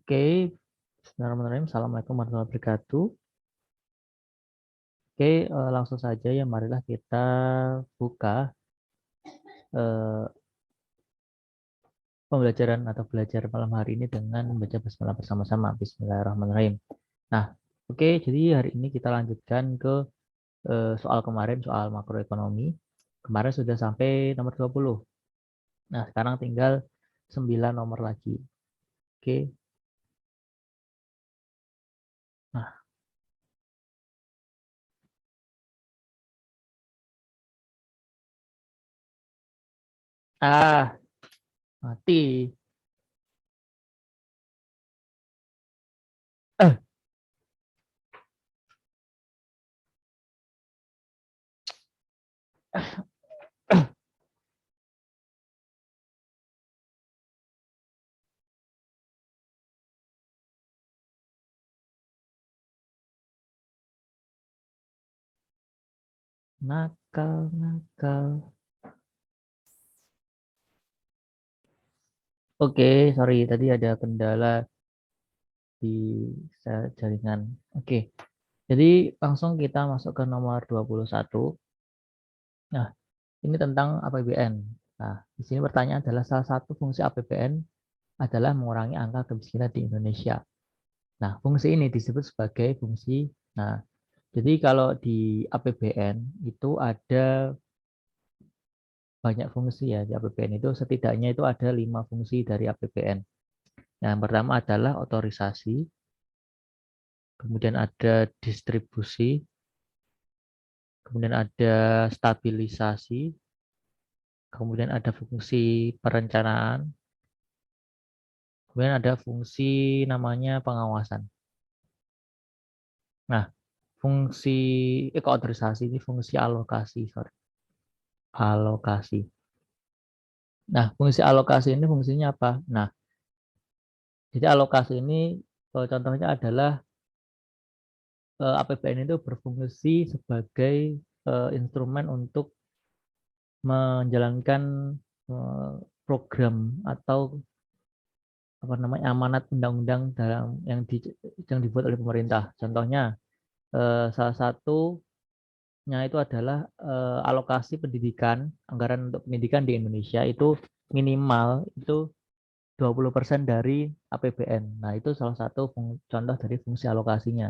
Oke, bismillahirrahmanirrahim. Assalamualaikum warahmatullahi wabarakatuh. Oke, langsung saja ya, marilah kita buka eh, pembelajaran atau belajar malam hari ini dengan membaca basmalah bersama-sama. Bismillahirrahmanirrahim. Nah, oke, jadi hari ini kita lanjutkan ke soal kemarin, soal makroekonomi. Kemarin sudah sampai nomor 20. Nah, sekarang tinggal 9 nomor lagi. Oke. Nah, ah, mati. Eh, nakal, nakal. Oke, sorry tadi ada kendala di jaringan. Oke, jadi langsung kita masuk ke nomor 21. Nah, ini tentang APBN. Nah, di sini pertanyaan adalah salah satu fungsi APBN adalah mengurangi angka kemiskinan di Indonesia. Nah, fungsi ini disebut sebagai fungsi. Nah, jadi kalau di APBN itu ada banyak fungsi ya. Di APBN itu setidaknya itu ada 5 fungsi dari APBN. Yang pertama adalah otorisasi, kemudian ada distribusi, kemudian ada stabilisasi, kemudian ada fungsi perencanaan, kemudian ada fungsi namanya pengawasan. Nah, fungsi otorisasi ini fungsi alokasi, sorry, alokasi. Nah, fungsi alokasi ini fungsinya apa? Nah, jadi alokasi ini contohnya adalah APBN itu berfungsi sebagai instrumen untuk menjalankan eh, program atau apa namanya amanat undang-undang dalam yang dibuat oleh pemerintah. Contohnya salah satunya itu adalah alokasi pendidikan, anggaran untuk pendidikan di Indonesia itu minimal itu 20% dari APBN. Nah, itu salah satu contoh dari fungsi alokasinya.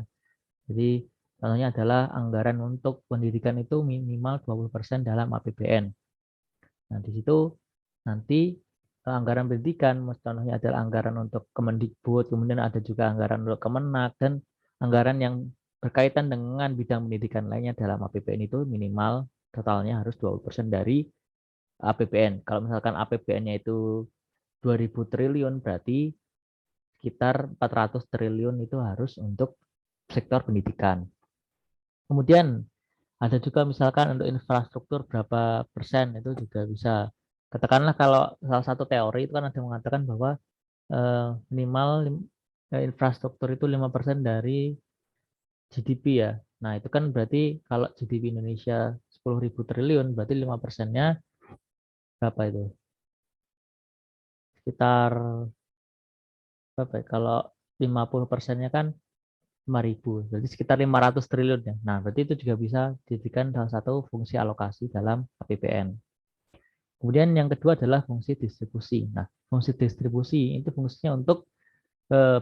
Jadi contohnya adalah anggaran untuk pendidikan itu minimal 20% dalam APBN. Nah, di situ nanti anggaran pendidikan, contohnya adalah anggaran untuk Kemendikbud, kemudian ada juga anggaran untuk Kemenak, dan anggaran yang berkaitan dengan bidang pendidikan lainnya dalam APBN itu minimal totalnya harus 20% dari APBN. Kalau misalkan APBN-nya itu 2.000 triliun, berarti sekitar 400 triliun itu harus untuk sektor pendidikan. Kemudian ada juga misalkan untuk infrastruktur berapa persen itu juga bisa. Katakanlah kalau salah satu teori itu kan ada mengatakan bahwa minimal infrastruktur itu 5% dari GDP ya. Nah, itu kan berarti kalau GDP Indonesia 10.000 triliun, berarti 5%-nya berapa itu? Sekitar berapa ya? Kalau 50%-nya kan 5.000, berarti sekitar 500 triliun ya. Nah, berarti itu juga bisa dijadikan salah satu fungsi alokasi dalam APBN. Kemudian yang kedua adalah fungsi distribusi. Nah, fungsi distribusi itu fungsinya untuk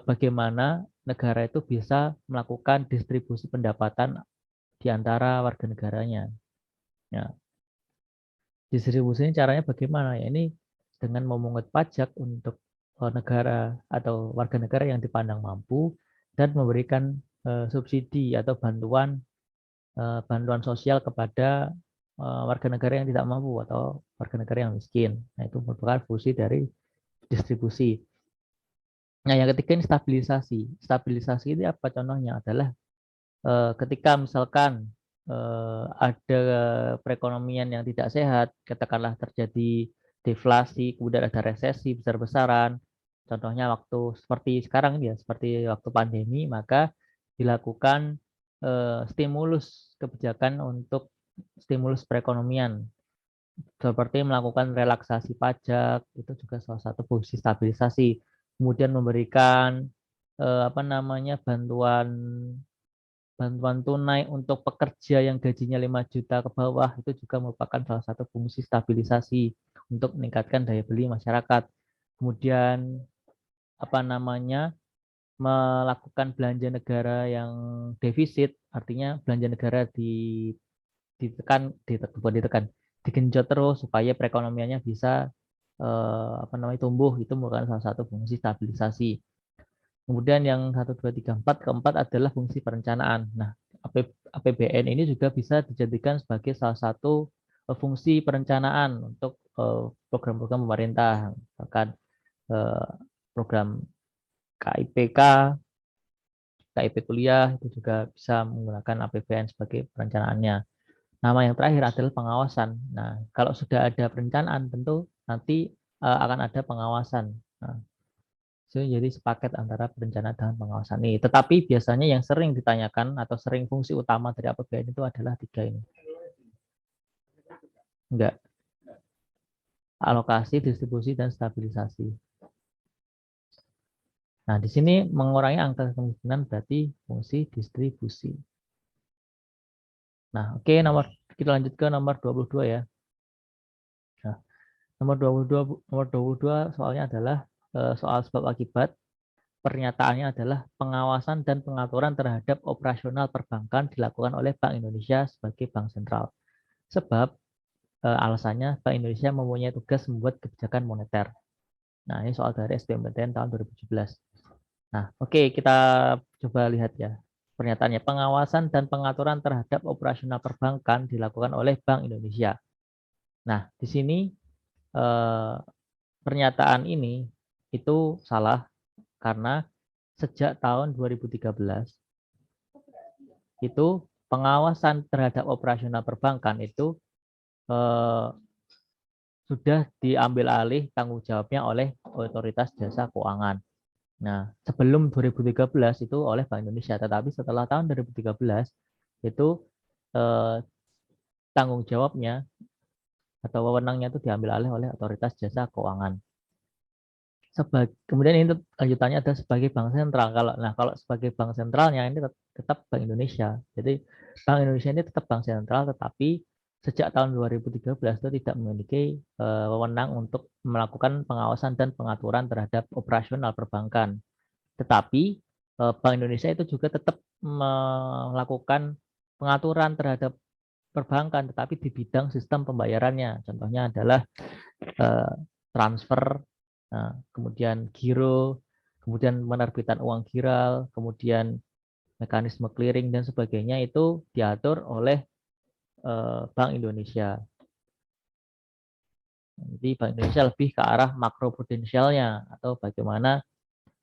bagaimana negara itu bisa melakukan distribusi pendapatan di antara warga negaranya. Ya, distribusi ini caranya bagaimana? Ya, ini dengan memungut pajak untuk negara atau warga negara yang dipandang mampu dan memberikan subsidi atau bantuan sosial kepada warga negara yang tidak mampu atau warga negara yang miskin. Nah, itu merupakan fungsi dari distribusi. Nah, yang ketiga ini stabilisasi. Stabilisasi ini apa contohnya? Adalah ketika misalkan ada perekonomian yang tidak sehat, katakanlah terjadi deflasi, kemudian ada resesi besar-besaran. Contohnya waktu seperti sekarang ya, seperti waktu pandemi, maka dilakukan stimulus kebijakan untuk stimulus perekonomian seperti melakukan relaksasi pajak, itu juga salah satu fungsi stabilisasi. Kemudian memberikan apa namanya, bantuan tunai untuk pekerja yang gajinya 5 juta ke bawah itu juga merupakan salah satu fungsi stabilisasi untuk meningkatkan daya beli masyarakat. Kemudian apa namanya, melakukan belanja negara yang defisit, artinya belanja negara bukan ditekan, digenjot terus supaya perekonomiannya bisa apa namanya, tumbuh. Itu merupakan salah satu fungsi stabilisasi. Kemudian yang 1, 2, 3, 4, keempat adalah fungsi perencanaan. Nah, APBN ini juga bisa dijadikan sebagai salah satu fungsi perencanaan untuk program-program pemerintah, misalkan program KIPK, KIP kuliah itu juga bisa menggunakan APBN sebagai perencanaannya. Nama yang terakhir adalah pengawasan. Nah, kalau sudah ada perencanaan, tentu nanti akan ada pengawasan. Nah, jadi sepaket antara perencanaan dan pengawasan ini. Tetapi biasanya yang sering ditanyakan atau sering fungsi utama dari APBN itu adalah 3 ini. Enggak. Alokasi, distribusi, dan stabilisasi. Nah, di sini mengurangi angka kemiskinan berarti fungsi distribusi. Nah, oke, kita lanjut ke nomor 22 ya. Nah, nomor 22 soalnya adalah soal sebab akibat. Pernyataannya adalah pengawasan dan pengaturan terhadap operasional perbankan dilakukan oleh Bank Indonesia sebagai bank sentral. Sebab alasannya Bank Indonesia mempunyai tugas membuat kebijakan moneter. Nah, ini soal dari SBMPTN tahun 2017. Nah, oke, kita coba lihat ya. Pernyataannya, pengawasan dan pengaturan terhadap operasional perbankan dilakukan oleh Bank Indonesia. Nah, di sini pernyataan ini itu salah karena sejak tahun 2013 itu pengawasan terhadap operasional perbankan itu eh, sudah diambil alih tanggung jawabnya oleh Otoritas Jasa Keuangan. Nah, sebelum 2013 itu oleh Bank Indonesia, tetapi setelah tahun 2013 itu eh, tanggung jawabnya atau wewenangnya itu diambil alih oleh Otoritas Jasa Keuangan. Kemudian ini lanjutannya adalah sebagai bank sentral. Kalau sebagai bank sentralnya ini tetap Bank Indonesia. Jadi Bank Indonesia ini tetap bank sentral, tetapi sejak tahun 2013 itu tidak memiliki wewenang untuk melakukan pengawasan dan pengaturan terhadap operasional perbankan. Tetapi Bank Indonesia itu juga tetap melakukan pengaturan terhadap perbankan, tetapi di bidang sistem pembayarannya. Contohnya adalah transfer, kemudian giro, kemudian penerbitan uang giral, kemudian mekanisme clearing dan sebagainya itu diatur oleh Bank Indonesia. Jadi Bank Indonesia lebih ke arah makroprudensialnya atau bagaimana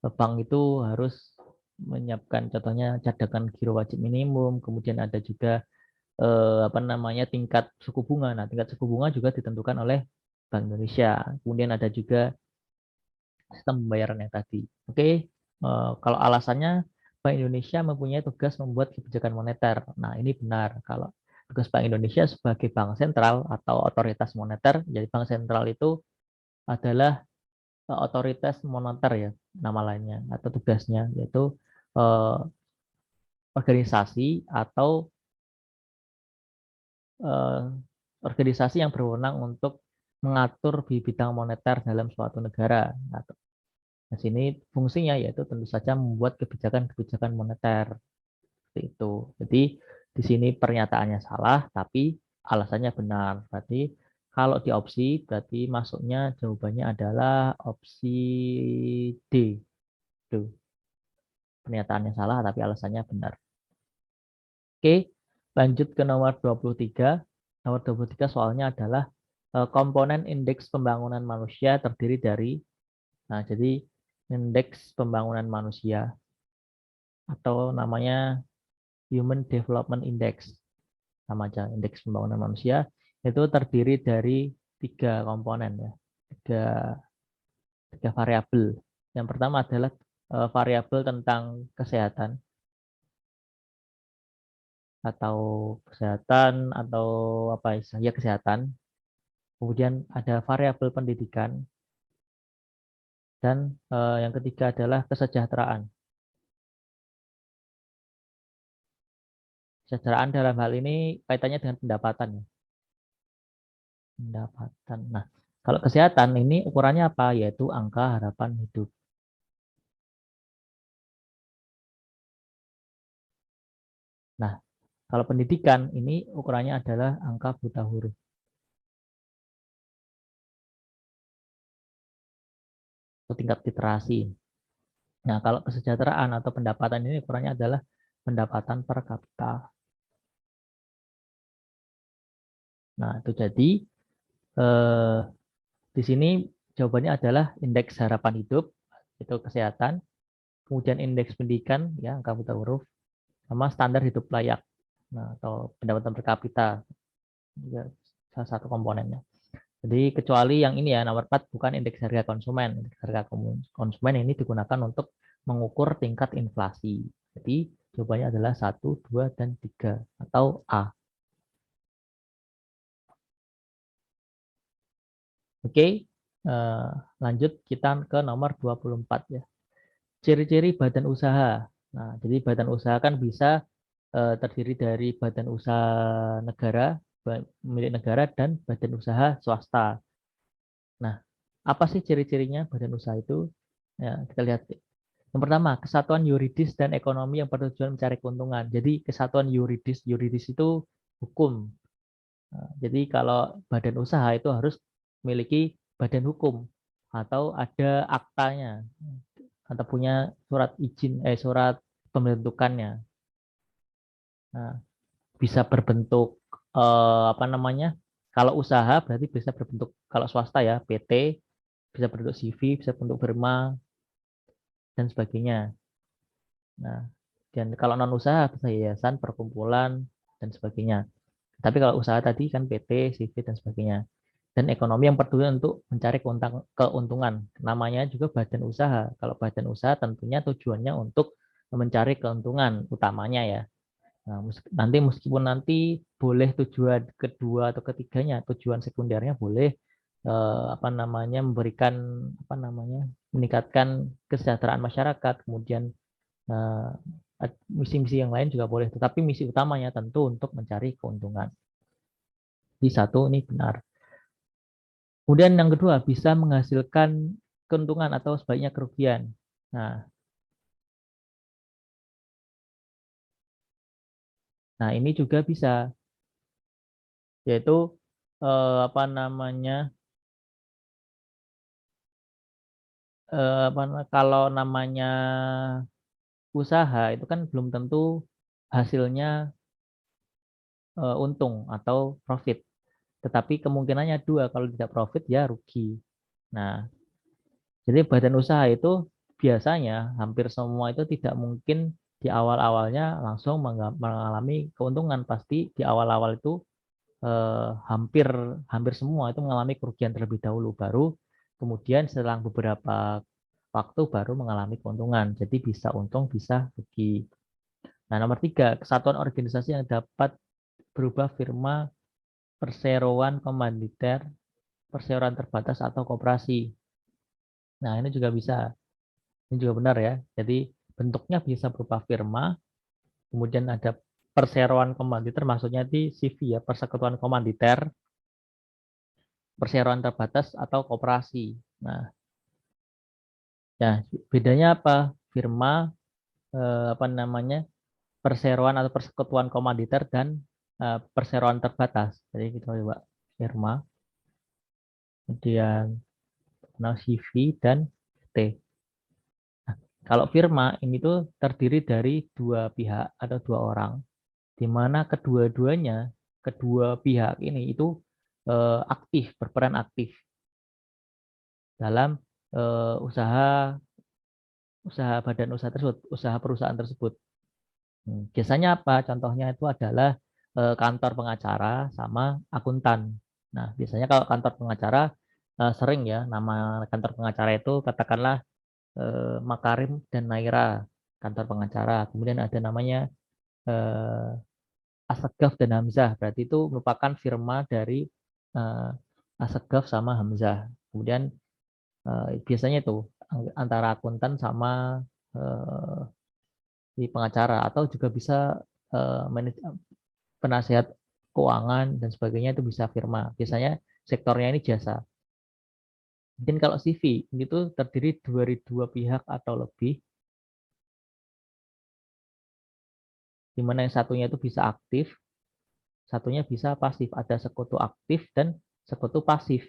bank itu harus menyiapkan contohnya cadangan giro wajib minimum, kemudian ada juga apa namanya tingkat suku bunga. Nah, tingkat suku bunga juga ditentukan oleh Bank Indonesia. Kemudian ada juga sistem pembayaran yang tadi. Oke, kalau alasannya Bank Indonesia mempunyai tugas membuat kebijakan moneter. Nah, ini benar. Kalau tugas Bank Indonesia sebagai bank sentral atau otoritas moneter, jadi bank sentral itu adalah otoritas moneter ya, nama lainnya atau tugasnya yaitu eh, organisasi atau eh, organisasi yang berwenang untuk mengatur di bidang moneter dalam suatu negara. Nah, di sini fungsinya yaitu tentu saja membuat kebijakan-kebijakan moneter seperti itu. Jadi di sini pernyataannya salah, tapi alasannya benar. Berarti kalau di opsi, berarti masuknya jawabannya adalah opsi D. Tuh, pernyataannya salah, tapi alasannya benar. Oke, lanjut ke nomor 23. Nomor 23 soalnya adalah komponen indeks pembangunan manusia terdiri dari, nah jadi indeks pembangunan manusia atau namanya Human Development Index, sama aja indeks pembangunan manusia, itu terdiri dari 3 komponen ya, tiga, tiga variabel. Yang pertama adalah variabel tentang kesehatan atau apa ya, kesehatan. Kemudian ada variabel pendidikan dan yang ketiga adalah kesejahteraan. Kesejahteraan dalam hal ini kaitannya dengan pendapatan. Ya. Pendapatan. Nah, kalau kesehatan ini ukurannya apa? Yaitu angka harapan hidup. Nah, kalau pendidikan ini ukurannya adalah angka buta huruf. Atau tingkat literasi. Nah, kalau kesejahteraan atau pendapatan ini ukurannya adalah pendapatan per kapita. Nah, itu jadi eh, di sini jawabannya adalah indeks harapan hidup, itu kesehatan, kemudian indeks pendidikan, ya angka buta huruf, sama standar hidup layak, nah, atau pendapatan per kapita, juga salah satu komponennya. Jadi kecuali yang ini ya, nomor 4 bukan indeks harga konsumen. Indeks harga konsumen ini digunakan untuk mengukur tingkat inflasi. Jadi jawabannya adalah 1, 2, dan 3 atau A. Oke, lanjut kita ke nomor 24 ya. Ciri-ciri badan usaha. Nah, jadi badan usaha kan bisa terdiri dari badan usaha negara, milik negara, dan badan usaha swasta. Nah, apa sih ciri-cirinya badan usaha itu? Ya, kita lihat. Yang pertama, kesatuan yuridis dan ekonomi yang bertujuan mencari keuntungan. Jadi kesatuan yuridis itu hukum. Nah, jadi kalau badan usaha itu harus memiliki badan hukum atau ada aktanya atau punya surat izin surat pembentukannya. Nah, bisa berbentuk apa namanya? Kalau usaha berarti bisa berbentuk kalau swasta ya PT, bisa berbentuk CV, bisa bentuk firma dan sebagainya. Nah, dan kalau non usaha bisa yayasan, perkumpulan dan sebagainya. Tapi kalau usaha tadi kan PT, CV dan sebagainya. Dan ekonomi yang bertujuan untuk mencari keuntungan. Namanya juga badan usaha. Kalau badan usaha tentunya tujuannya untuk mencari keuntungan utamanya ya. Nah, nanti meskipun nanti boleh tujuan kedua atau ketiganya, tujuan sekundernya boleh apa namanya memberikan apa namanya meningkatkan kesejahteraan masyarakat, kemudian eh, misi-misi yang lain juga boleh, tetapi misi utamanya tentu untuk mencari keuntungan. Di satu ini benar. Kemudian yang kedua bisa menghasilkan keuntungan atau sebaliknya kerugian. Nah, nah ini juga bisa yaitu apa namanya kalau namanya usaha itu kan belum tentu hasilnya untung atau profit. Tetapi kemungkinannya dua, kalau tidak profit ya rugi. Nah, jadi badan usaha itu biasanya hampir semua itu tidak mungkin di awal-awalnya langsung mengalami keuntungan. Pasti di awal-awal itu hampir hampir semua itu mengalami kerugian terlebih dahulu, baru kemudian selang beberapa waktu baru mengalami keuntungan. Jadi bisa untung, bisa rugi. Nah, nomor 3, kesatuan organisasi yang dapat berubah firma, perseroan komanditer, perseroan terbatas atau koperasi. Nah, ini juga bisa. Ini juga benar ya. Jadi bentuknya bisa berupa firma, kemudian ada perseroan komanditer, maksudnya di CV ya, persekutuan komanditer, perseroan terbatas atau koperasi. Nah, ya bedanya apa? Firma apa namanya? Perseroan atau persekutuan komanditer dan perseroan terbatas. Jadi kita coba firma, kemudian CV dan T. Kalau firma ini tuh terdiri dari dua pihak atau dua orang, di mana kedua pihak ini itu aktif, berperan aktif dalam usaha usaha badan usaha tersebut, usaha perusahaan tersebut. Biasanya apa? Contohnya itu adalah kantor pengacara sama akuntan. Nah, biasanya kalau kantor pengacara sering ya nama kantor pengacara itu katakanlah Makarim dan Naira kantor pengacara. Kemudian ada namanya Asegaf dan Hamzah. Berarti itu merupakan firma dari eh, Asegaf sama Hamzah. Kemudian biasanya itu antara akuntan sama eh, di pengacara atau juga bisa penasihat keuangan dan sebagainya itu bisa firma. Biasanya sektornya ini jasa. Mungkin kalau CV ini tuh terdiri dari dua pihak atau lebih, di mana yang satunya itu bisa aktif, satunya bisa pasif. Ada sekutu aktif dan sekutu pasif.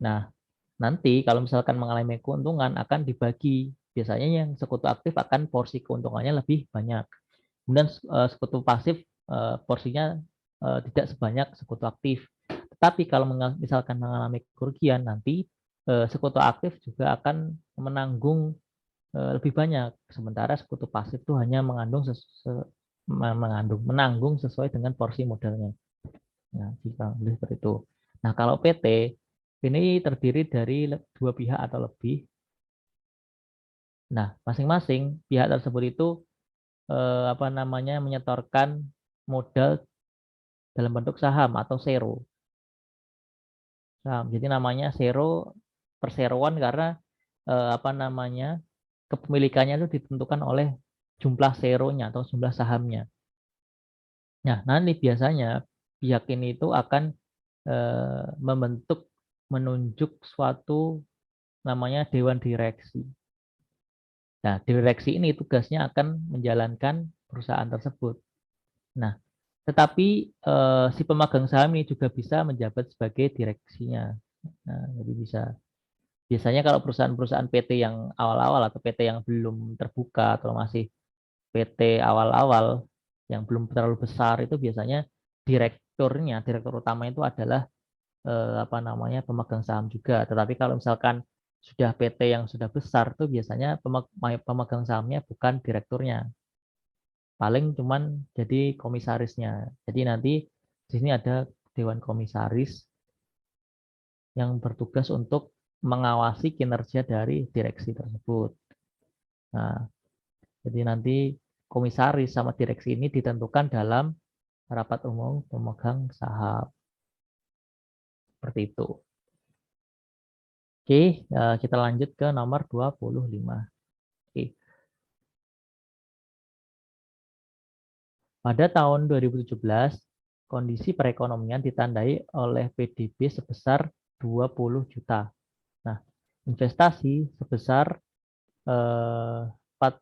Nah, nanti kalau misalkan mengalami keuntungan akan dibagi. Biasanya yang sekutu aktif akan porsi keuntungannya lebih banyak. Kemudian sekutu pasif porsinya tidak sebanyak sekutu aktif. Tetapi kalau misalkan mengalami kerugian nanti sekutu aktif juga akan menanggung lebih banyak. Sementara sekutu pasif itu hanya menanggung sesuai dengan porsi modalnya. Nah, jika seperti itu. Nah, kalau PT ini terdiri dari dua pihak atau lebih. Nah, masing-masing pihak tersebut itu menyetorkan modal dalam bentuk saham atau share. Saham. Jadi namanya share perseroan karena kepemilikannya itu ditentukan oleh jumlah share-nya atau jumlah sahamnya. Nah, nanti biasanya pihak ini itu akan menunjuk suatu namanya dewan direksi. Nah, direksi ini tugasnya akan menjalankan perusahaan tersebut. Nah, tetapi si pemegang saham ini juga bisa menjabat sebagai direksinya. Nah, jadi biasanya kalau perusahaan-perusahaan PT yang awal-awal atau PT yang belum terbuka atau masih PT awal-awal yang belum terlalu besar itu biasanya direktur utama itu adalah pemegang saham juga. Tetapi kalau misalkan sudah PT yang sudah besar tuh biasanya pemegang sahamnya bukan direkturnya, paling cuman jadi komisarisnya. Jadi nanti di sini ada dewan komisaris yang bertugas untuk mengawasi kinerja dari direksi tersebut. Nah, jadi nanti komisaris sama direksi ini ditentukan dalam rapat umum pemegang saham. Seperti itu. Oke, kita lanjut ke nomor 25. Oke. Pada tahun 2017, kondisi perekonomian ditandai oleh PDB sebesar 20 juta. Nah, investasi sebesar 4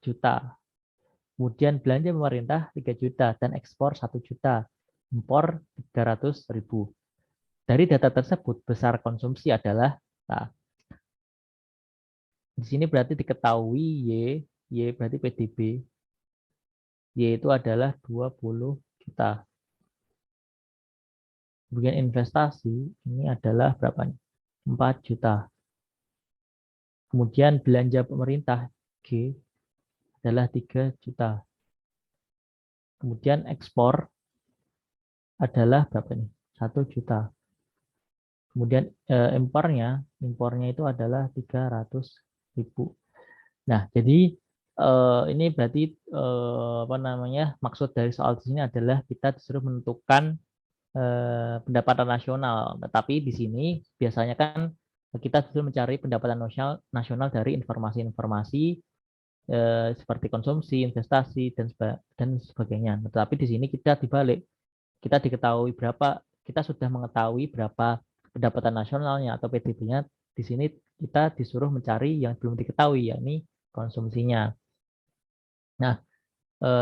juta. Kemudian belanja pemerintah 3 juta dan ekspor 1 juta. Impor 300 ribu. Dari data tersebut, besar konsumsi adalah, nah, di sini berarti diketahui Y berarti PDB, Y itu adalah 20 juta. Kemudian investasi ini adalah berapa nih? 4 juta. Kemudian belanja pemerintah G adalah 3 juta. Kemudian ekspor adalah berapa nih? 1 juta. Kemudian impornya itu adalah 300 ribu. Nah, jadi ini berarti maksud dari soal di sini adalah kita disuruh menentukan pendapatan nasional. Tetapi di sini biasanya kan kita disuruh mencari pendapatan nasional dari informasi-informasi seperti konsumsi, investasi dan sebagainya. Tetapi di sini kita dibalik, kita sudah mengetahui berapa pendapatan nasionalnya atau PDB-nya. Di sini kita disuruh mencari yang belum diketahui, yakni konsumsinya. Nah,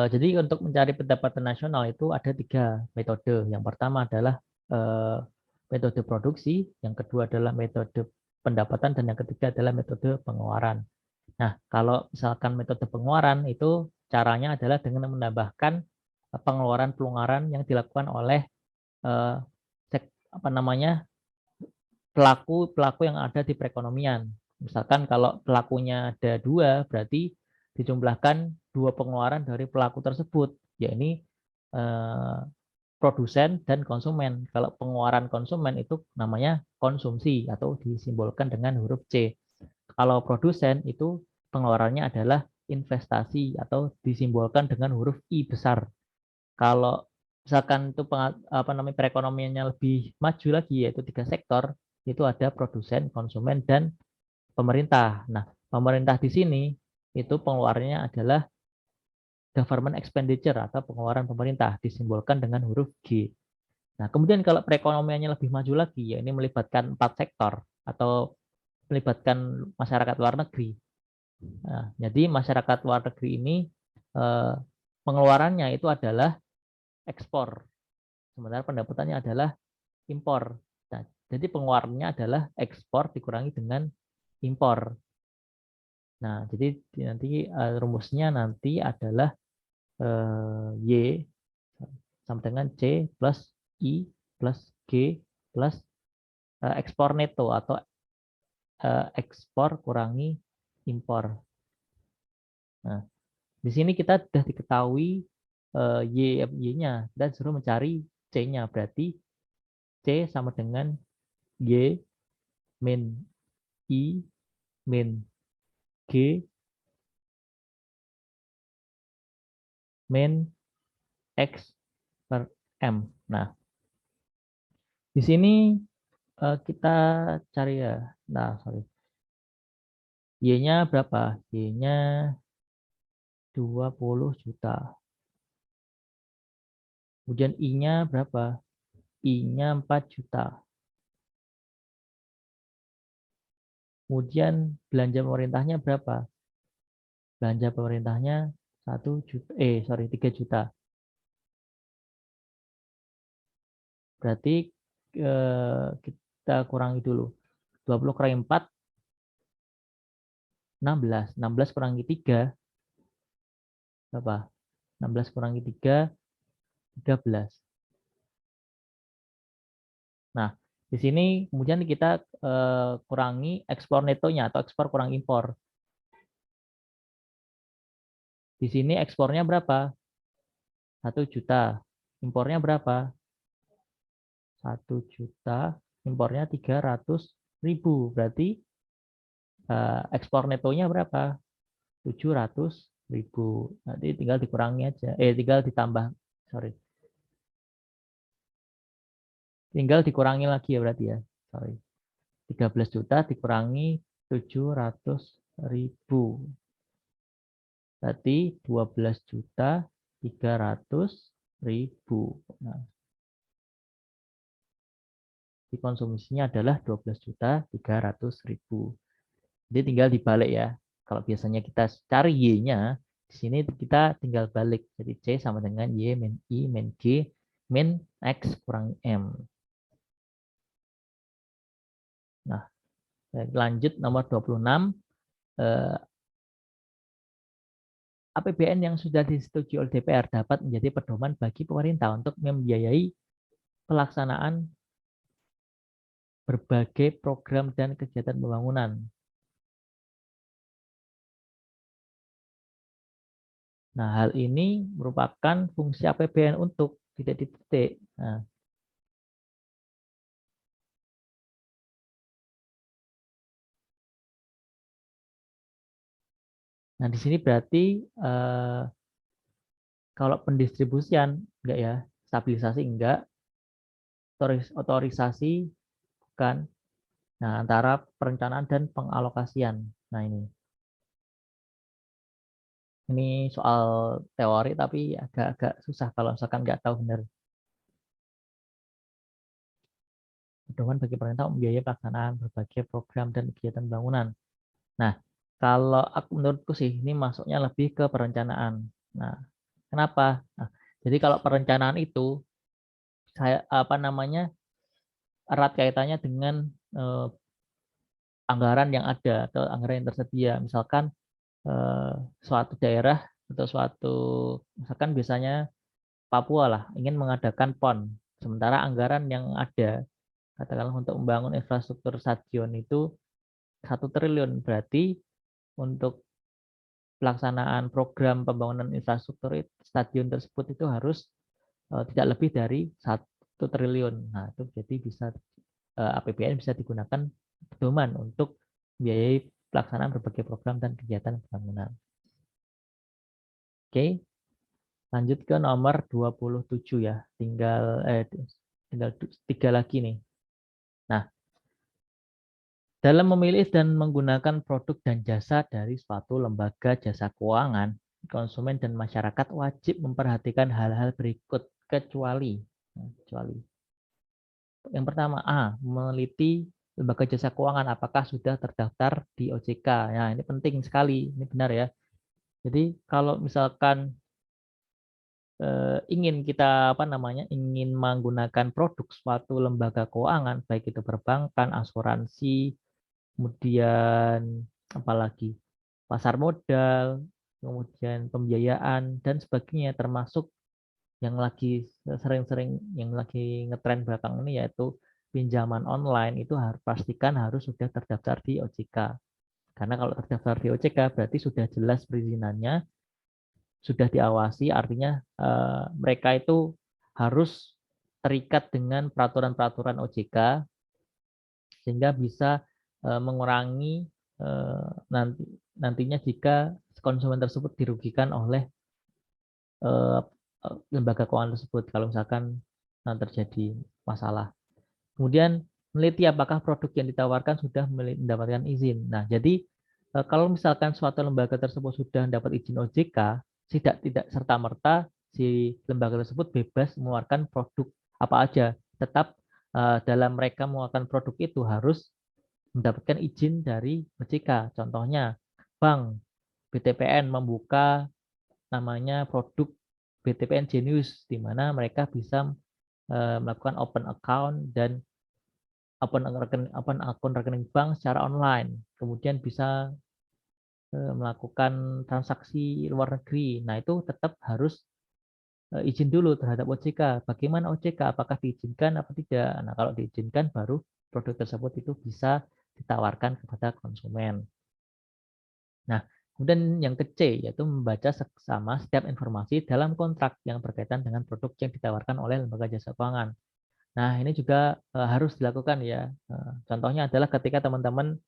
jadi untuk mencari pendapatan nasional itu ada 3 metode. Yang pertama adalah metode produksi, yang kedua adalah metode pendapatan, dan yang ketiga adalah metode pengeluaran. Nah, kalau misalkan metode pengeluaran itu caranya adalah dengan menambahkan pengeluaran-pengeluaran yang dilakukan oleh eh, pelaku yang ada di perekonomian. Misalkan kalau pelakunya ada 2, berarti dijumlahkan 2 pengeluaran dari pelaku tersebut, yakni eh, produsen dan konsumen. Kalau pengeluaran konsumen itu namanya konsumsi atau disimbolkan dengan huruf C. Kalau produsen itu pengeluarannya adalah investasi atau disimbolkan dengan huruf I besar. Kalau misalkan itu perekonomiannya lebih maju lagi, yaitu 3 sektor, itu ada produsen, konsumen, dan pemerintah. Nah, pemerintah di sini itu pengeluarannya adalah government expenditure atau pengeluaran pemerintah disimbolkan dengan huruf G. Nah, kemudian kalau perekonomiannya lebih maju lagi, ya ini melibatkan 4 sektor atau melibatkan masyarakat luar negeri. Nah, jadi masyarakat luar negeri ini eh, pengeluarannya itu adalah ekspor, sementara pendapatannya adalah impor. Nah, jadi pengeluarannya adalah ekspor dikurangi dengan impor. Nah, jadi nanti rumusnya nanti adalah Y sama dengan C plus I plus G plus ekspor neto atau ekspor kurangi impor. Nah, di sini kita sudah diketahui Y-nya. Kita disuruh mencari C-nya. Berarti C sama dengan Y min I min G min X per M. Nah, di sini kita cari ya. Nah, sorry. Y-nya berapa? Y-nya 20 juta. Kemudian I-nya berapa? I-nya 4 juta. Kemudian belanja pemerintahnya berapa? Belanja pemerintahnya 1 juta, 3 juta. Berarti kita kurangi dulu. 20 kurangi 4, 16. 16 kurangi 3, berapa? 16 kurangi 3, 13. Nah, di sini kemudian kita kurangi ekspor netonya atau ekspor kurang impor. Di sini ekspornya berapa? 1 juta. Impornya berapa? 1 juta. Impornya 300.000. Berarti ekspor netonya berapa? 700.000. Nanti tinggal dikurangi aja. Tinggal ditambah. Sorry. Tinggal dikurangi lagi ya berarti ya. Sorry. 13 juta dikurangi 700.000. Berarti 12 juta 300.000. Nah, konsumsinya adalah 12 juta 300.000. Jadi tinggal dibalik ya. Kalau biasanya kita cari Y-nya, di sini kita tinggal balik. Jadi C sama dengan Y min I min G min X kurang M. Nah, lanjut nomor 26. APBN yang sudah disetujui oleh DPR dapat menjadi pedoman bagi pemerintah untuk membiayai pelaksanaan berbagai program dan kegiatan pembangunan. Nah, hal ini merupakan fungsi APBN untuk titik-titik. Nah, di sini berarti kalau pendistribusian enggak ya, stabilisasi enggak, otorisasi bukan. Nah, antara perencanaan dan pengalokasian. Nah, ini soal teori tapi agak-agak susah kalau misalkan nggak tahu benar. Pedoman bagi pemerintah membiayai pelaksanaan berbagai program dan kegiatan bangunan. Nah, kalau menurutku sih ini masuknya lebih ke perencanaan. Nah, kenapa? Nah, jadi kalau perencanaan itu saya erat kaitannya dengan anggaran yang ada atau anggaran yang tersedia. Misalkan suatu daerah atau misalkan biasanya Papua lah ingin mengadakan PON, sementara anggaran yang ada katakanlah untuk membangun infrastruktur stadion itu 1 triliun, berarti untuk pelaksanaan program pembangunan infrastruktur stadion tersebut itu harus tidak lebih dari 1 triliun. Nah, itu jadi bisa APBN bisa digunakan pedoman untuk biayai pelaksanaan berbagai program dan kegiatan pembangunan. Oke, lanjut ke nomor 27 ya. Tinggal 3 lagi nih. Nah, dalam memilih dan menggunakan produk dan jasa dari suatu lembaga jasa keuangan, konsumen dan masyarakat wajib memperhatikan hal-hal berikut kecuali. Kecuali. Yang pertama, A, meneliti lembaga jasa keuangan apakah sudah terdaftar di OJK. Nah, ini penting sekali, ini benar ya. Jadi kalau misalkan ingin kita ingin menggunakan produk suatu lembaga keuangan, baik itu perbankan, asuransi, kemudian apalagi pasar modal, kemudian pembiayaan dan sebagainya, termasuk yang lagi sering-sering yang lagi ngetren belakang ini yaitu pinjaman online, itu harus pastikan harus sudah terdaftar di OJK. Karena kalau terdaftar di OJK berarti sudah jelas perizinannya, sudah diawasi, artinya mereka itu harus terikat dengan peraturan-peraturan OJK sehingga bisa mengurangi nantinya jika konsumen tersebut dirugikan oleh eh, lembaga keuangan tersebut kalau misalkan terjadi masalah. Kemudian meneliti apakah produk yang ditawarkan sudah mendapatkan izin. Nah, jadi kalau misalkan suatu lembaga tersebut sudah mendapat izin OJK, tidak serta-merta si lembaga tersebut bebas mengeluarkan produk apa aja. Tetap dalam mereka mengeluarkan produk itu harus mendapatkan izin dari OJK. Contohnya, Bank BTPN membuka namanya produk BTPN Genius, di mana mereka bisa melakukan open account dan open akun rekening bank secara online. Kemudian bisa melakukan transaksi luar negeri. Nah, itu tetap harus izin dulu terhadap OJK. Bagaimana OJK? Apakah diizinkan atau tidak? Nah, kalau diizinkan baru produk tersebut itu bisa ditawarkan kepada konsumen. Nah, kemudian yang ke-C yaitu membaca seksama setiap informasi dalam kontrak yang berkaitan dengan produk yang ditawarkan oleh lembaga jasa keuangan. Nah, ini juga harus dilakukan ya. Contohnya adalah ketika teman-teman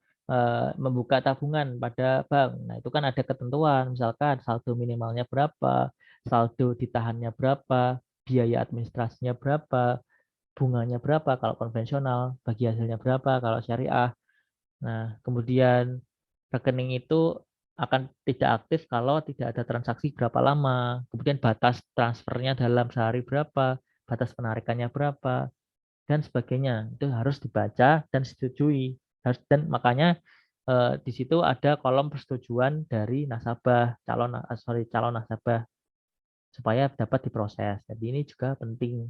membuka tabungan pada bank. Nah, itu kan ada ketentuan, misalkan saldo minimalnya berapa, saldo ditahannya berapa, biaya administrasinya berapa, bunganya berapa kalau konvensional, bagi hasilnya berapa kalau syariah. Nah, kemudian rekening itu akan tidak aktif kalau tidak ada transaksi berapa lama. Kemudian batas transfernya dalam sehari berapa, batas penarikannya berapa, dan sebagainya. Itu harus dibaca dan disetujui. Dan makanya di situ ada kolom persetujuan dari nasabah, calon nasabah supaya dapat diproses. Jadi ini juga penting.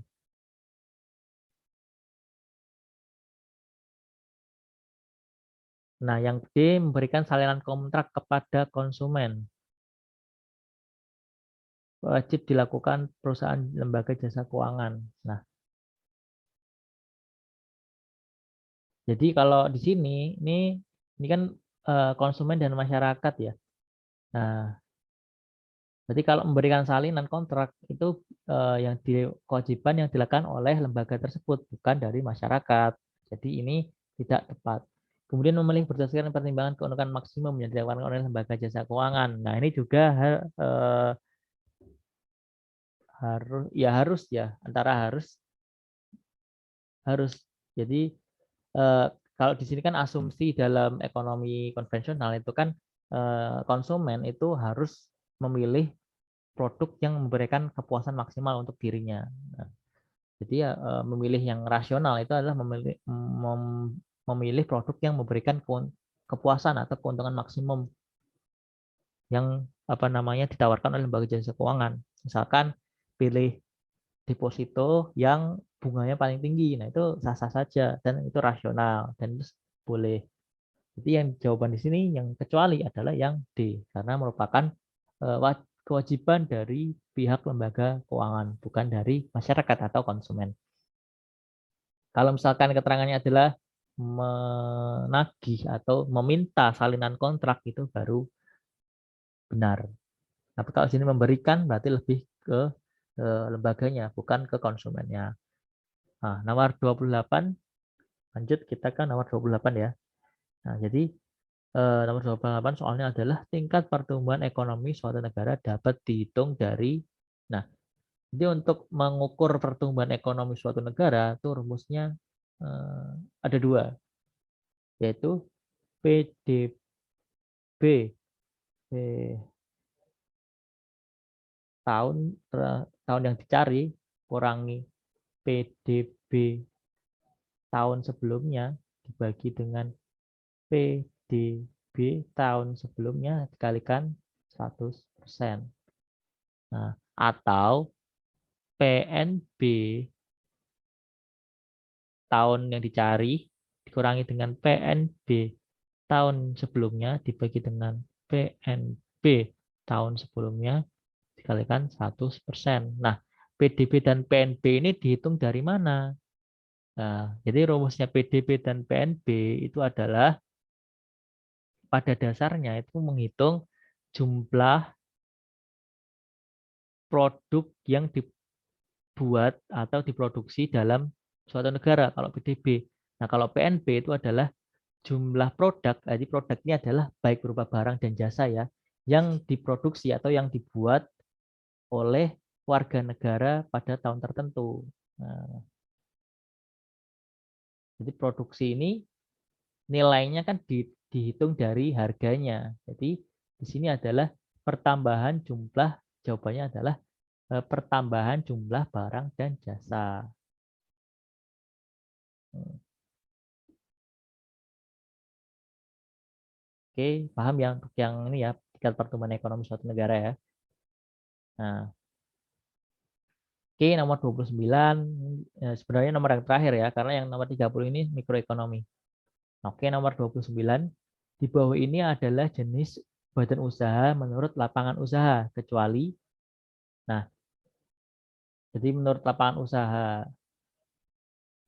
Nah, yang D, memberikan salinan kontrak kepada konsumen. Wajib dilakukan perusahaan lembaga jasa keuangan. Nah, jadi kalau di sini ini kan konsumen dan masyarakat ya. Nah, jadi kalau memberikan salinan kontrak itu kewajiban yang dilakukan oleh lembaga tersebut bukan dari masyarakat. Jadi ini tidak tepat. Kemudian memilih berdasarkan pertimbangan keuntungan maksimum yang dilakukan oleh lembaga jasa keuangan. Nah, ini juga harus ya antara harus. Jadi kalau di sini kan asumsi dalam ekonomi konvensional itu kan konsumen itu harus memilih produk yang memberikan kepuasan maksimal untuk dirinya. Nah, jadi ya memilih yang rasional itu adalah memilih produk yang memberikan kepuasan atau keuntungan maksimum yang ditawarkan oleh lembaga jasa keuangan. Misalkan pilih deposito yang bunganya paling tinggi. Nah, itu sah-sah saja dan itu rasional dan itu boleh. Jadi yang jawaban di sini yang kecuali adalah yang D karena merupakan kewajiban dari pihak lembaga keuangan bukan dari masyarakat atau konsumen. Kalau misalkan keterangannya adalah menagih atau meminta salinan kontrak itu baru benar. Tapi kalau sini memberikan berarti lebih ke lembaganya bukan ke konsumennya. Nah, nomor 28 lanjut kita ke nomor 28 ya. Nah, jadi nomor 28 soalnya adalah tingkat pertumbuhan ekonomi suatu negara dapat dihitung dari. Nah, jadi untuk mengukur pertumbuhan ekonomi suatu negara itu rumusnya ada dua, yaitu PDB tahun yang dicari kurangi PDB tahun sebelumnya dibagi dengan PDB tahun sebelumnya dikalikan 100%. Nah, atau PNB tahun yang dicari dikurangi dengan PNB tahun sebelumnya dibagi dengan PNB tahun sebelumnya dikalikan 100%. Nah, PDB dan PNB ini dihitung dari mana? Nah, jadi rumusnya PDB dan PNB itu adalah pada dasarnya itu menghitung jumlah produk yang dibuat atau diproduksi dalam suatu negara kalau PDB. Nah, kalau PNB itu adalah jumlah produk, jadi produk ini adalah baik berupa barang dan jasa ya, yang diproduksi atau yang dibuat oleh warga negara pada tahun tertentu. Nah, jadi produksi ini nilainya kan dihitung dari harganya. Jadi di sini adalah pertambahan jumlah, jawabannya adalah pertambahan jumlah barang dan jasa. Oke, paham ya untuk yang ini ya, tingkat pertumbuhan ekonomi suatu negara ya. Nah, oke, nomor 29 sebenarnya nomor yang terakhir ya, karena yang nomor 30 ini mikroekonomi. Oke, nomor 29 di bawah ini adalah jenis badan usaha menurut lapangan usaha, kecuali, nah, jadi menurut lapangan usaha,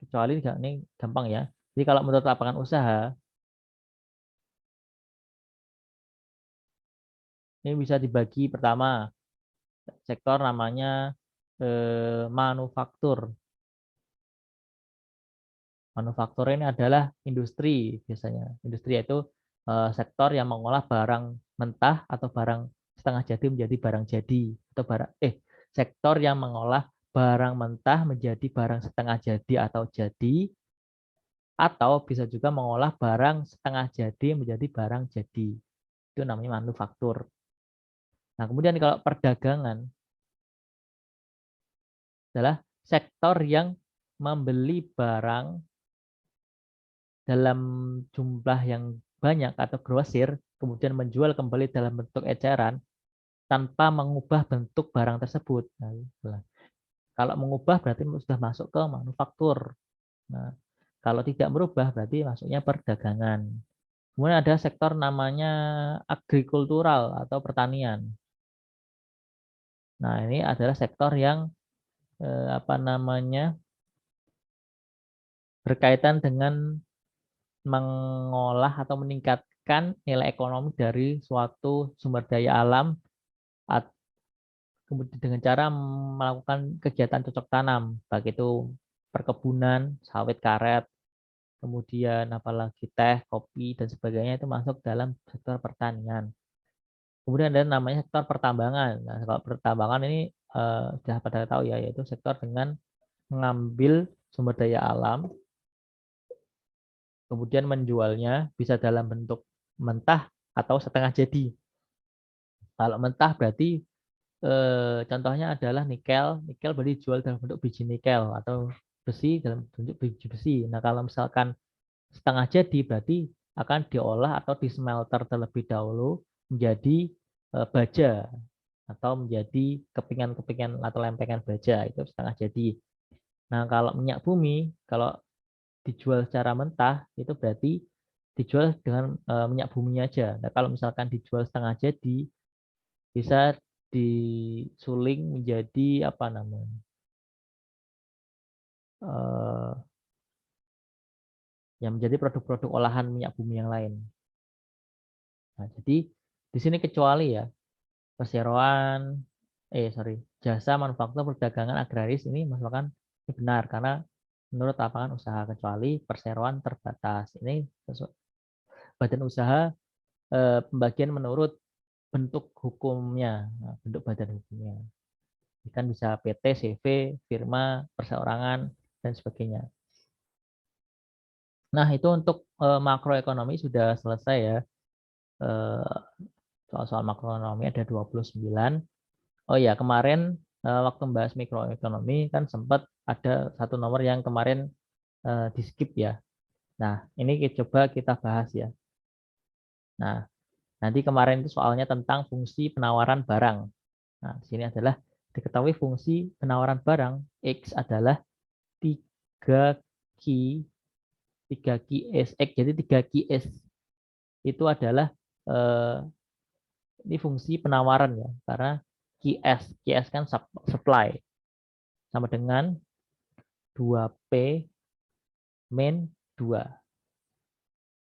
kecuali ini gampang ya. Jadi kalau menurut lapangan usaha, ini bisa dibagi pertama, sektor namanya manufaktur. Manufaktur ini adalah industri biasanya. Industri yaitu sektor yang mengolah barang mentah atau barang setengah jadi menjadi barang jadi atau sektor yang mengolah barang mentah menjadi barang setengah jadi atau jadi atau bisa juga mengolah barang setengah jadi menjadi barang jadi. Itu namanya manufaktur. Nah, kemudian kalau perdagangan adalah sektor yang membeli barang dalam jumlah yang banyak atau grosir, kemudian menjual kembali dalam bentuk eceran tanpa mengubah bentuk barang tersebut. Nah, kalau mengubah berarti sudah masuk ke manufaktur. Nah, kalau tidak merubah berarti masuknya perdagangan. Kemudian ada sektor namanya agrikultural atau pertanian. Nah, ini adalah sektor yang apa namanya berkaitan dengan mengolah atau meningkatkan nilai ekonomi dari suatu sumber daya alam kemudian dengan cara melakukan kegiatan cocok tanam, baik itu perkebunan, sawit karet, kemudian apalagi teh, kopi dan sebagainya itu masuk dalam sektor pertanian. Kemudian ada namanya sektor pertambangan. Nah, kalau pertambangan ini sudah pada tahu ya, yaitu sektor dengan mengambil sumber daya alam kemudian menjualnya bisa dalam bentuk mentah atau setengah jadi. Kalau mentah berarti contohnya adalah nikel. Nikel berarti dijual dalam bentuk biji nikel atau besi dalam bentuk biji besi. Nah, kalau misalkan setengah jadi berarti akan diolah atau dismelter terlebih dahulu menjadi baja atau menjadi kepingan-kepingan atau lempengan baja itu setengah jadi. Nah, kalau minyak bumi kalau dijual secara mentah itu berarti dijual dengan minyak buminya aja. Nah, kalau misalkan dijual setengah jadi bisa disuling menjadi apa namanya? eh, yang menjadi produk-produk olahan minyak bumi yang lain. Nah, jadi di sini kecuali ya perseroan, jasa, manufaktur, perdagangan, agraris ini merupakan ini benar karena menurut lapangan usaha kecuali perseroan terbatas. Ini badan usaha pembagian menurut bentuk hukumnya, nah, bentuk badan hukumnya. Kan bisa PT, CV, firma, perseorangan, dan sebagainya. Nah, itu untuk makroekonomi sudah selesai ya. Soal-soal makroekonomi ada 29. Oh ya, kemarin waktu membahas mikroekonomi kan sempat ada satu nomor yang kemarin di skip ya. Nah, ini coba kita bahas ya. Nah, nanti kemarin itu soalnya tentang fungsi penawaran barang. Nah, di sini adalah diketahui fungsi penawaran barang X adalah 3 Q 3 QS X. Jadi 3 QS itu adalah eh, ini fungsi penawaran ya. Karena QS kan supply sama dengan 2P min 2.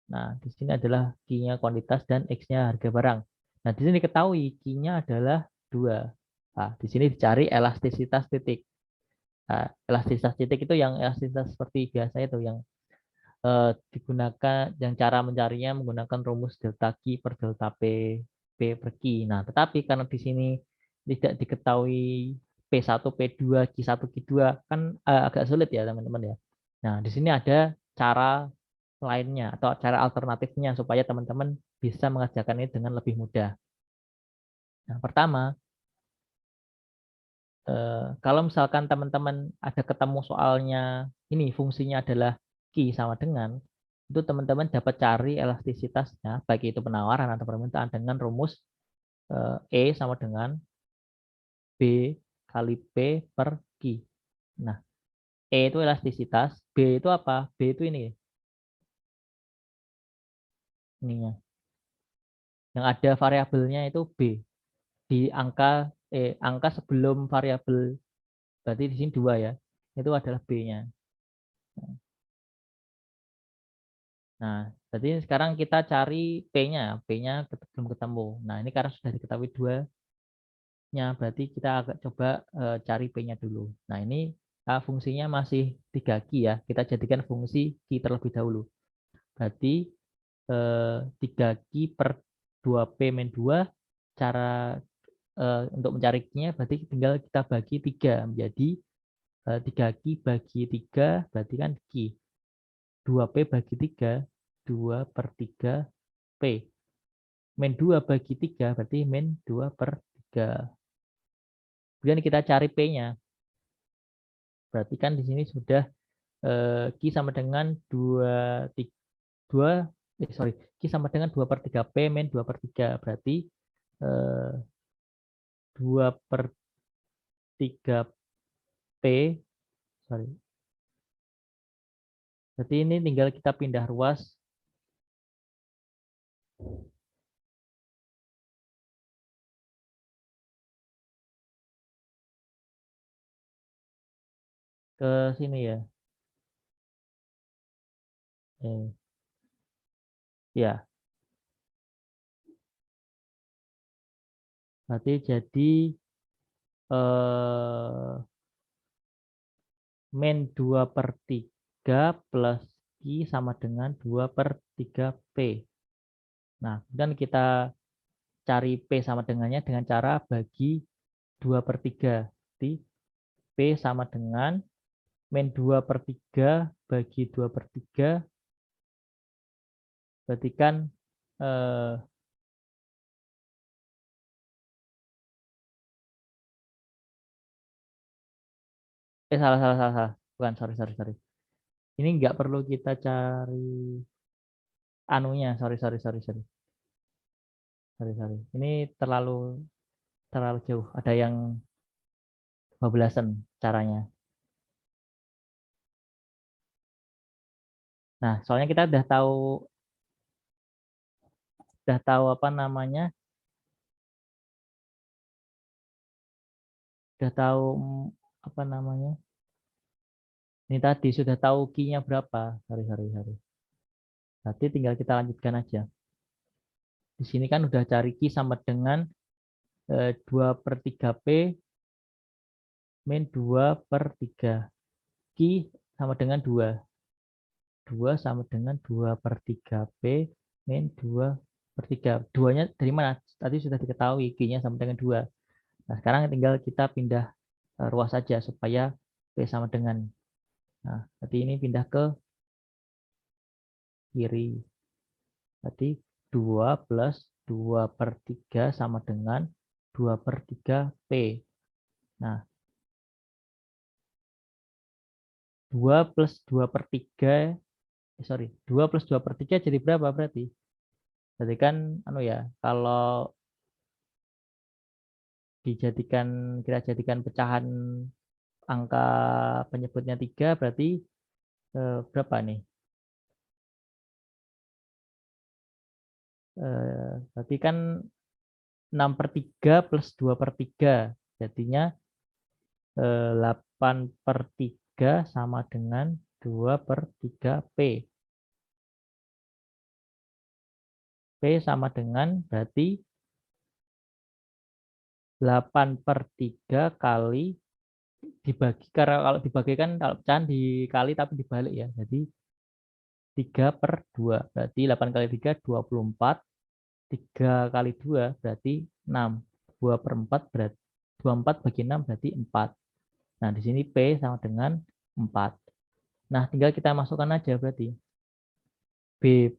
Nah, di sini adalah Q-nya kuantitas dan X-nya harga barang. Nah, di sini diketahui Q-nya adalah 2. Nah, di sini dicari elastisitas titik. Nah, elastisitas titik itu yang elastisitas seperti biasa itu yang digunakan, yang cara mencarinya menggunakan rumus delta Q per delta P, P per Q. Nah, tetapi karena di sini tidak diketahui P1, P2, Q1, Q2 kan agak sulit ya teman-teman ya. Nah, di sini ada cara lainnya atau cara alternatifnya supaya teman-teman bisa mengerjakan ini dengan lebih mudah. Yang pertama, kalau misalkan teman-teman ada ketemu soalnya ini fungsinya adalah Q sama dengan, itu teman-teman dapat cari elastisitasnya, baik itu penawaran atau permintaan dengan rumus E sama dengan B kali P per Q. Nah, E itu elastisitas, B itu apa? B itu ininya. Yang ada variabelnya itu B. Di angka sebelum variabel, berarti di sini 2 ya. Itu adalah B-nya. Nah, jadi sekarang kita cari P-nya. P-nya belum ketemu. Nah, ini karena sudah diketahui 2-nya, berarti kita agak coba cari P-nya dulu. Nah, ini fungsinya masih 3Q ya. Kita jadikan fungsi Q terlebih dahulu. Berarti 3Q per 2P min 2, cara untuk mencari Q-nya berarti tinggal kita bagi 3 menjadi 3Q bagi 3 berarti kan Q. 2P bagi 3, 2 per 3 P. Min 2 bagi 3 berarti min 2 per 3. Kemudian kita cari P-nya. Berarti kan di sini sudah Q sama dengan 2 sorry, Q sama dengan 2 per 3 P min 2 per 3. Berarti 2 per 3 P, sorry. Berarti ini tinggal kita pindah ruas ke sini ya. Ya, berarti jadi eh, min 2 per 3 plus Q sama dengan 2 per 3 P. Nah, dan kita cari P sama dengannya dengan cara bagi 2 per 3. Jadi P sama dengan min 2 per 3 bagi 2 per 3. Berarti kan eh, salah, salah, salah, salah. Bukan, sorry, sorry, sorry. Ini nggak perlu kita cari anunya, sorry, sorry, sorry, sorry. Sorry, sorry. Ini terlalu terlalu jauh. Ada yang 12-an caranya. Nah, soalnya kita udah tahu apa namanya, udah tahu apa namanya. Ini tadi sudah tahu Q-nya berapa. Sorry, sorry, sorry. Berarti tinggal kita lanjutkan aja. Di sini kan udah cari Q sama dengan 2 per 3 P min 2 per 3. Q sama dengan 2. 2 sama dengan 2 per 3 P min 2 per 3. 2-nya dari mana? Tadi sudah diketahui Q-nya sama dengan 2. Nah, sekarang tinggal kita pindah ruas saja supaya P sama dengan. Nah, berarti ini pindah ke kiri. Berarti 2 plus 2 per 3 sama dengan 2/3 P. Nah, 2 plus 2/3, sorry, 2 plus 2/3 jadi berapa berarti? Berarti kan, anu ya, kalau kita jadikan pecahan angka penyebutnya 3, berarti berapa nih? Berarti kan 6/3 plus 2/3. Jadinya 8/3 sama dengan 2/3 P. P sama dengan berarti 8/3 kali dibagi, karena kalau dibagi kan kalau pecahan dikali tapi dibalik ya. Jadi 3/2. Berarti 8 kali 3 24. 3 kali 2 berarti 6. 2/4 berarti 24 bagi 6 berarti 4. Nah, di sini P sama dengan 4. Nah, tinggal kita masukkan aja berarti. B,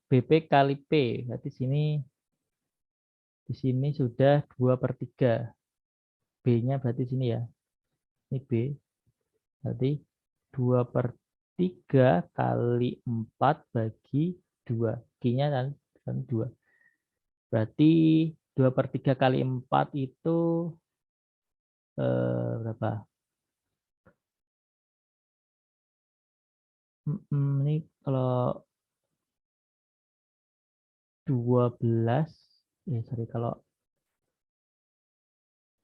BP kali P. Berarti di sini sudah 2/3. B-nya berarti sini ya. Ini B. Berarti 2/3 kali 4 bagi 2. Q-nya kan 2. Berarti 2/3 kali 4 itu berapa? Ini kalau 12, sorry, kalau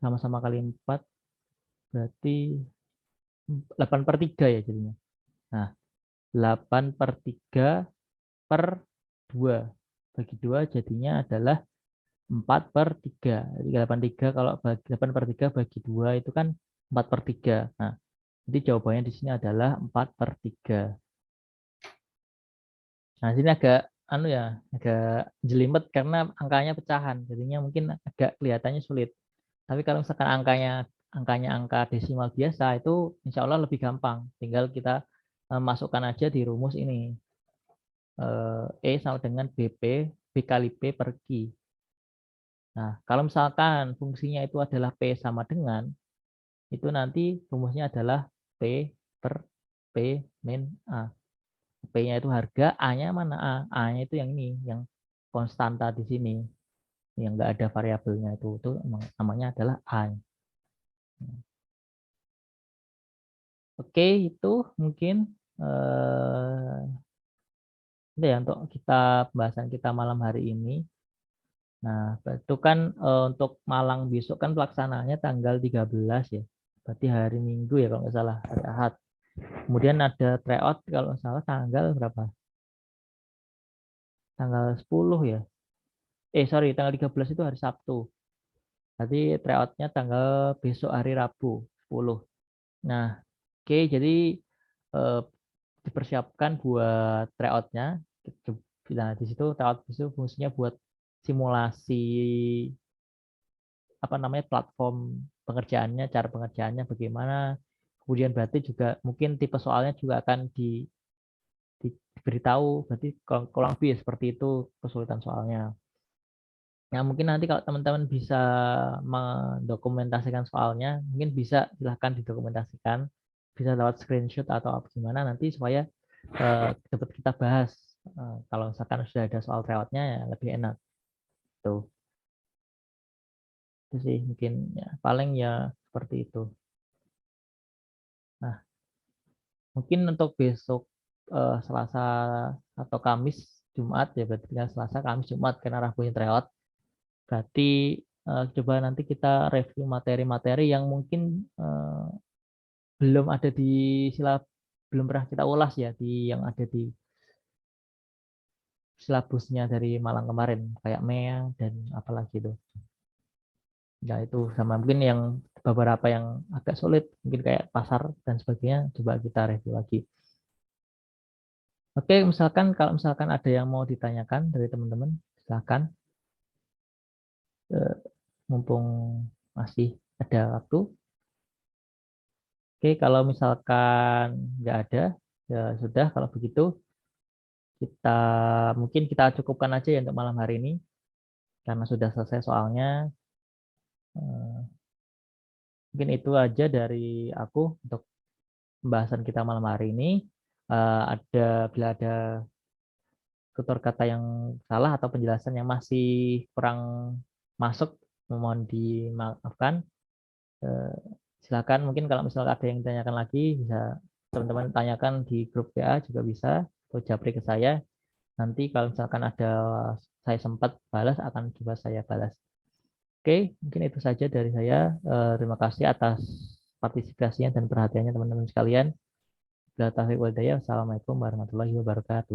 sama-sama kali 4 berarti 8/3 ya jadinya. Nah, 8/3 per 2 bagi 2 jadinya adalah 4/3. Jadi 83 kalau bagi 8/3 bagi 2 itu kan 4/3. Nah, jadi jawabannya di sini adalah 4/3. Nah, sini agak anu ya, agak jelimet karena angkanya pecahan. Jadinya mungkin agak kelihatannya sulit. Tapi kalau misalkan angkanya angka desimal biasa itu insya Allah lebih gampang. Tinggal kita masukkan aja di rumus ini. E sama dengan BP, B kali P per Q. Nah, kalau misalkan fungsinya itu adalah P sama dengan, itu nanti rumusnya adalah P per P min A. P-nya itu harga, A-nya mana A? A-nya itu yang ini, yang konstanta di sini, yang enggak ada variabelnya itu namanya adalah A. Oke, itu mungkin itu ya untuk pembahasan kita malam hari ini. Nah, itu kan untuk Malang besok kan pelaksananya tanggal 13 ya. Berarti hari Minggu ya kalau nggak salah, hari Ahad. Kemudian ada tryout kalau nggak salah tanggal berapa? Tanggal 10 ya. Sorry, tanggal 13 itu hari Sabtu. Berarti tryoutnya tanggal besok hari Rabu 10. Nah, oke, jadi eh, dipersiapkan buat tryoutnya. Nah, di situ tryout itu fungsinya buat simulasi apa namanya platform pengerjaannya, cara pengerjaannya bagaimana. Kemudian berarti juga mungkin tipe soalnya juga akan diberitahu. Berarti kurang lebih ya seperti itu kesulitan soalnya. Ya mungkin nanti kalau teman-teman bisa mendokumentasikan soalnya, mungkin bisa silahkan didokumentasikan, bisa lewat screenshot atau apa gimana nanti supaya dapat kita bahas. Kalau misalkan sudah ada soal tryoutnya ya lebih enak. Tuh, itu sih mungkin ya paling ya seperti itu. Nah, mungkin untuk besok Selasa atau Kamis, Jumat ya berarti kan Selasa, Kamis, Jumat karena Rabunya tryout. Berarti coba nanti kita review materi-materi yang mungkin belum ada di silab belum pernah kita ulas ya di yang ada di silabusnya dari Malang kemarin kayak MEA dan apalagi itu. Ya itu sama mungkin yang beberapa yang agak sulit mungkin kayak pasar dan sebagainya coba kita review lagi. Oke, misalkan kalau misalkan ada yang mau ditanyakan dari teman-teman, silakan. Eh, Mumpung masih ada waktu. Oke, kalau misalkan nggak ada, ya sudah. Kalau begitu, kita mungkin kita cukupkan aja ya untuk malam hari ini, karena sudah selesai soalnya. Eh, Mungkin itu aja dari aku untuk pembahasan kita malam hari ini. Bila ada tutur kata yang salah atau penjelasan yang masih kurang masuk, mohon dimaafkan. Eh, Silakan, mungkin kalau misalnya ada yang ditanyakan lagi, bisa teman-teman tanyakan di grup WA juga bisa, atau japri ke saya. Nanti kalau misalkan ada saya sempat balas, akan coba saya balas. Oke, mungkin itu saja dari saya. Terima kasih atas partisipasinya dan perhatiannya teman-teman sekalian. Bila taufiq wal hidayah. Wassalamualaikum warahmatullahi wabarakatuh.